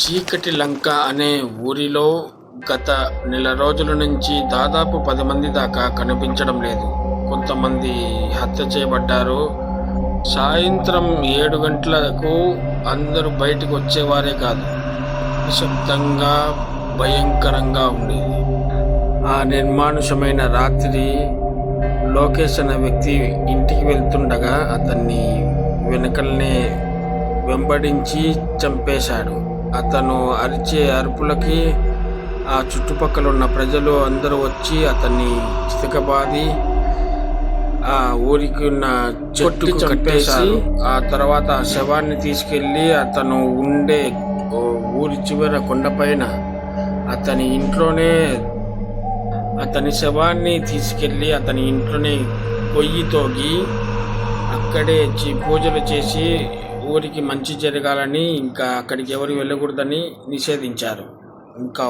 చీకటి లంక అనే ఊరిలో గత నెల రోజుల నుంచి దాదాపు 10 మంది దాకా కనిపించడం లేదు. కొంతమంది హత్య చేయబడ్డారు. సాయంత్రం 7 గంటలకు అందరూ బయటికి వచ్చేవారే కాదు. నిశ్శబ్దంగా, భయంకరంగా ఉండేది. ఆ నిర్మానుషమైన రాత్రి లోకేష్ అనే వ్యక్తి ఇంటికి వెళ్తుండగా అతన్ని వెనకల్నే వెంబడించి చంపేశాడు. అతను అరిచే అరుపులకి ఆ చుట్టుపక్కల ఉన్న ప్రజలు అందరూ వచ్చి అతన్ని చితకబాది ఆ ఊరికి ఉన్న చెట్టుకు కట్టేశారు. ఆ తర్వాత ఆ శవాన్ని తీసుకెళ్లి అతను ఉండే ఊరి చివర కొండపైన అతని ఇంట్లోనే అతని శవాన్ని తీసుకెళ్లి అతని ఇంట్లోనే పొయ్యి తోగి అక్కడే పూజలు చేసి ఊరికి మంచి జరగాలని, ఇంకా అక్కడికి ఎవరు వెళ్ళకూడదని నిషేధించారు. ఇంకా